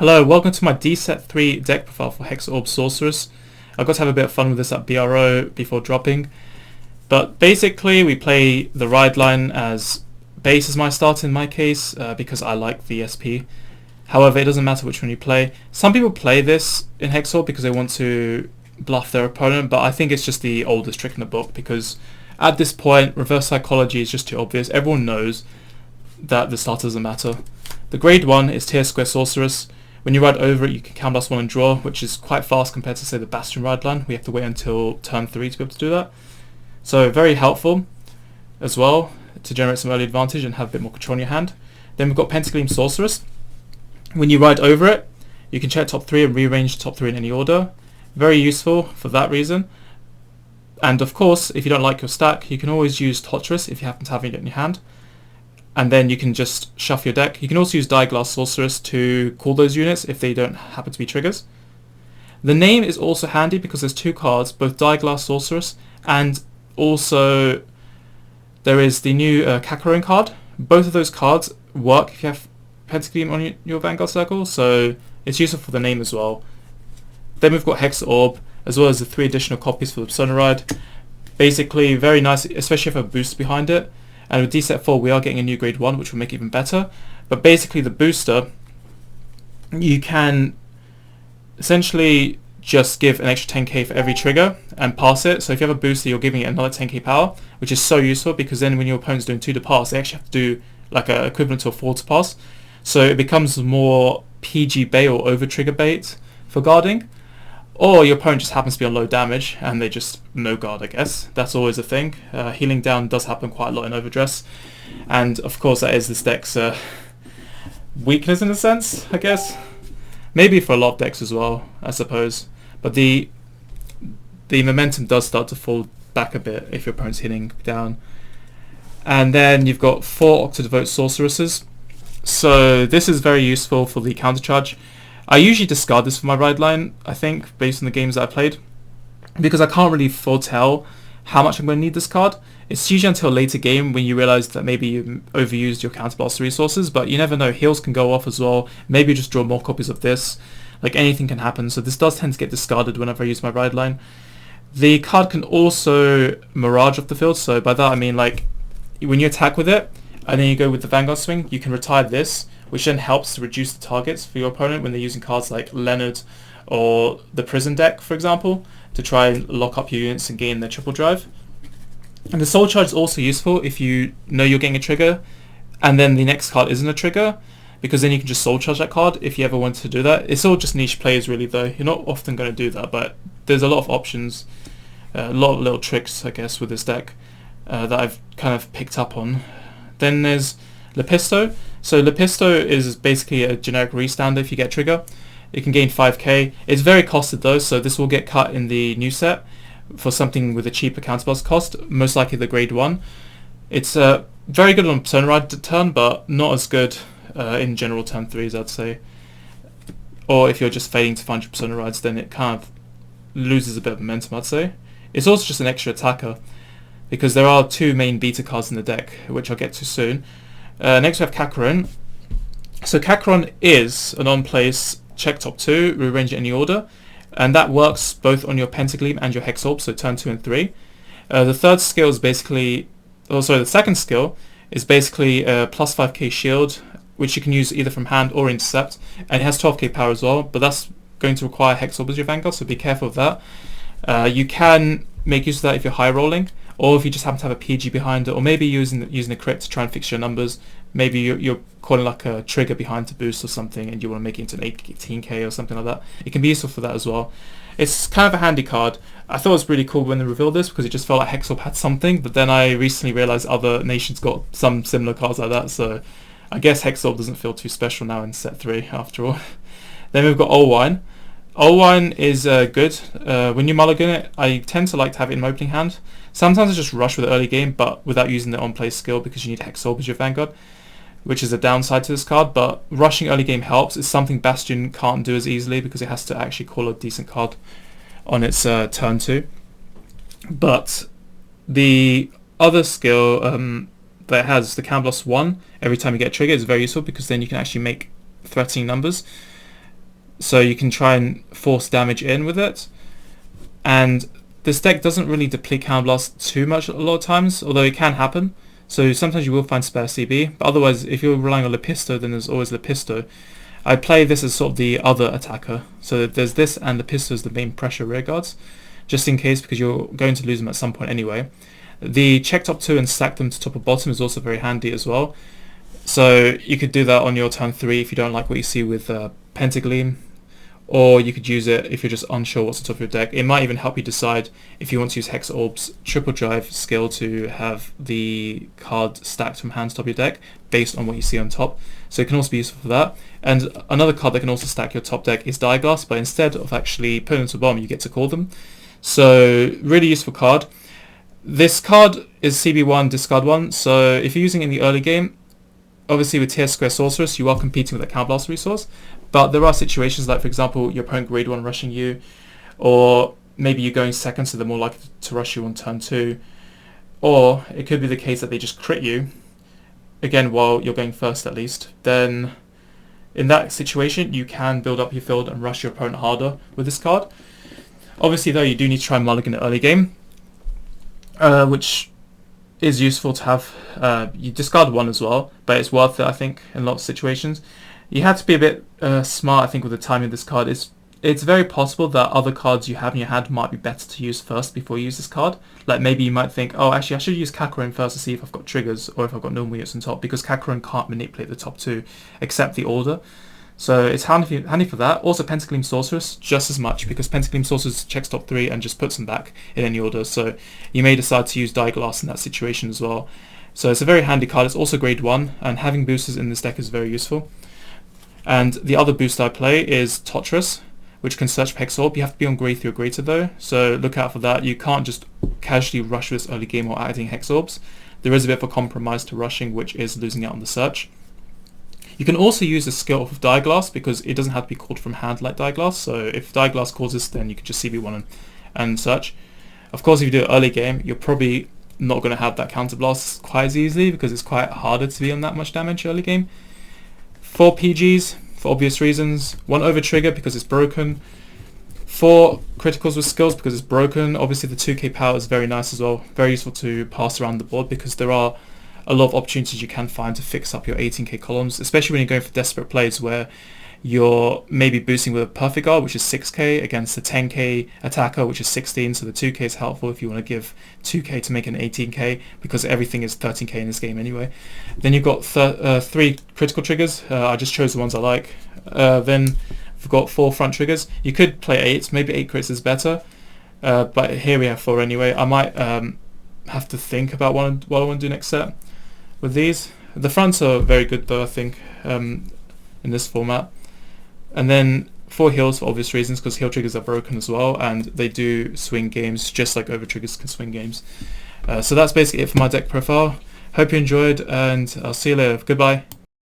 Hello, welcome to my D-set 3 deck profile for Hexaorb Sorceress. I got to have a bit of fun with this at BRO before dropping. But basically we play the ride line as base as my start in my case because I like the SP. However, it doesn't matter which one you play. Some people play this in Hexaorb because they want to bluff their opponent, but I think it's just the oldest trick in the book because at this point reverse psychology is just too obvious. Everyone knows that the start doesn't matter. The grade 1 is tier square Sorceress. When you ride over it, you can counter +1 and draw, which is quite fast compared to, say, the Bastion ride line. We have to wait until turn 3 to be able to do that. So very helpful as well to generate some early advantage and have a bit more control in your hand. Then we've got Pentagleam Sorceress. When you ride over it, you can check top 3 and rearrange top 3 in any order. Very useful for that reason. And of course, if you don't like your stack, you can always use Torturous if you happen to have it in your hand. And then you can just shuffle your deck. You can also use Dieglass Sorceress to call those units if they don't happen to be triggers. The name is also handy because there's two cards, both Dieglass Sorceress and also there is the new Kakarin card. Both of those cards work if you have Pentagleam on your Vanguard circle, so it's useful for the name as well. Then we've got Hexaorb, as well as the 3 additional copies for the Persona Ride. Basically very nice, especially if a boost behind it. And with D-set 4 we are getting a new grade 1 which will make it even better. But basically the booster, you can essentially just give an extra 10k for every trigger and pass it. So if you have a booster, you're giving it another 10k power, which is so useful because then when your opponent's doing 2 to pass, they actually have to do like an equivalent to a 4 to pass. So it becomes more PG bait or over trigger bait for guarding. Or your opponent just happens to be on low damage and they just no guard, I guess. That's always a thing. Healing down does happen quite a lot in overdress. And of course that is this deck's weakness in a sense, I guess. Maybe for a lot of decks as well, I suppose. But the momentum does start to fall back a bit if your opponent's hitting down. And then you've got 4 Octodevote Sorceresses. So this is very useful for the counter charge. I usually discard this for my ride line, I think, based on the games that I played, because I can't really foretell how much I'm going to need this card. It's usually until a later game when you realise that maybe you overused your counterblast resources, but you never know, heals can go off as well. Maybe you just draw more copies of this. Like, anything can happen, so this does tend to get discarded whenever I use my ride line. The card can also mirage off the field, so by that I mean, like, when you attack with it, and then you go with the Vanguard swing, you can retire this, which then helps to reduce the targets for your opponent when they're using cards like Leonard or the Prison deck, for example, to try and lock up your units and gain their triple drive. And the Soul Charge is also useful if you know you're getting a trigger and then the next card isn't a trigger, because then you can just Soul Charge that card if you ever want to do that. It's all just niche plays really though. You're not often going to do that, but there's a lot of options, a lot of little tricks I guess with this deck that I've kind of picked up on. Then there's Lepisto. So Lepisto is basically a generic restander if you get trigger. It can gain 5k. It's very costed though, so this will get cut in the new set for something with a cheaper counterblast cost, most likely the grade 1. It's very good on Persona Ride turn, but not as good in general turn 3s, I'd say. Or if you're just failing to find your Persona Rides, then it kind of loses a bit of momentum, I'd say. It's also just an extra attacker, because there are 2 main beta cards in the deck, which I'll get to soon. Next we have Kakarin. So Kakarin is an on-place check top 2, rearrange in any order, and that works both on your Pentagleam and your Hexaorb, so turn 2 and 3. The third skill is basically, the second skill is basically a plus 5k shield, which you can use either from hand or intercept, and it has 12k power as well, but that's going to require Hexaorb as your Vanguard, so be careful of that. You can make use of that if you're high rolling, or if you just happen to have a PG behind it, or maybe using a crit to try and fix your numbers. Maybe you're calling like a trigger behind to boost or something and you want to make it into an 18k or something like that. It can be useful for that as well. It's kind of a handy card. I thought it was really cool when they revealed this because it just felt like Hexaorb had something, but then I recently realised other nations got some similar cards like that, so I guess Hexaorb doesn't feel too special now in set 3 after all. Then we've got Olwine. Olwine is good. When you mulligan it, I tend to like to have it in my opening hand. Sometimes I just rush with the early game, but without using the on-play skill because you need Hexaorb as your Vanguard, which is a downside to this card, but rushing early game helps. It's something Bastion can't do as easily because it has to actually call a decent card on its turn 2. But the other skill that has the Counterblast 1 every time you get a trigger is very useful because then you can actually make threatening numbers. so you can try and force damage in with it. And this deck doesn't really deplete Counterblast too much a lot of times, although it can happen. So sometimes you will find spare CB, but otherwise if you're relying on Lepisto, then there's always Lepisto. I play this as sort of the other attacker, so there's this and Lepisto as the main pressure rearguards, just in case, because you're going to lose them at some point anyway. The check top 2 and stack them to top or bottom is also very handy as well. So you could do that on your turn 3 if you don't like what you see with Pentagleam, or you could use it if you're just unsure what's on top of your deck. It might even help you decide if you want to use Hexaorb's triple drive skill to have the card stacked from hand to top of your deck based on what you see on top. So it can also be useful for that. And another card that can also stack your top deck is Diaglass, but instead of actually putting them to the bottom, you get to call them. So really useful card. This card is CB1, discard 1, so if you're using it in the early game, obviously with Tier Square Sorceress, you are competing with a Counterblast resource, but there are situations like, for example, your opponent grade 1 rushing you, or maybe you're going second, so they're more likely to rush you on turn 2, or it could be the case that they just crit you, again while you're going first at least. Then in that situation you can build up your field and rush your opponent harder with this card. Obviously though, you do need to try and mulligan the early game, which is useful to have. You discard 1 as well, but it's worth it I think in a lot of situations. You have to be a bit smart I think with the timing of this card. It's very possible that other cards you have in your hand might be better to use first before you use this card. Like maybe you might think, oh actually I should use Kakarin first to see if I've got triggers or if I've got normal units on top, because Kakarin can't manipulate the top 2 except the order. So it's handy for that. Also Pentagleam Sorceress, just as much, because Pentagleam Sorceress checks top 3 and just puts them back in any order. So you may decide to use Diaglass in that situation as well. So it's a very handy card. It's also grade 1, and having boosters in this deck is very useful. And the other booster I play is Tottress, which can search for Hexaorb. You have to be on grade 3 or greater though, so look out for that. You can't just casually rush this early game or adding Hexaorbs. There is a bit of a compromise to rushing, which is losing out on the search. You can also use the skill of Diaglass, because it doesn't have to be called from hand like Diaglass, so if Diaglass calls this, then you can just CB1 and search. Of course if you do it early game, you're probably not going to have that counterblast quite as easily, because it's quite harder to be on that much damage early game. 4 PGs for obvious reasons, 1 over trigger because it's broken, 4 criticals with skills because it's broken. Obviously the 2k power is very nice as well, very useful to pass around the board, because there are a lot of opportunities you can find to fix up your 18k columns, especially when you're going for desperate plays where you're maybe boosting with a perfect guard, which is 6k, against the 10k attacker, which is 16, so the 2k is helpful if you want to give 2k to make an 18k, because everything is 13k in this game anyway. Then you've got 3 critical triggers. I just chose the ones I like. Then we've got 4 front triggers. You could play 8, maybe 8 crits is better, but here we have 4 anyway. I might have to think about what I want to do next set with these. The fronts are very good though, I think, in this format. And then 4 heals for obvious reasons, because heal triggers are broken as well, and they do swing games just like over triggers can swing games. So that's basically it for my deck profile. Hope you enjoyed, and I'll see you later. Goodbye.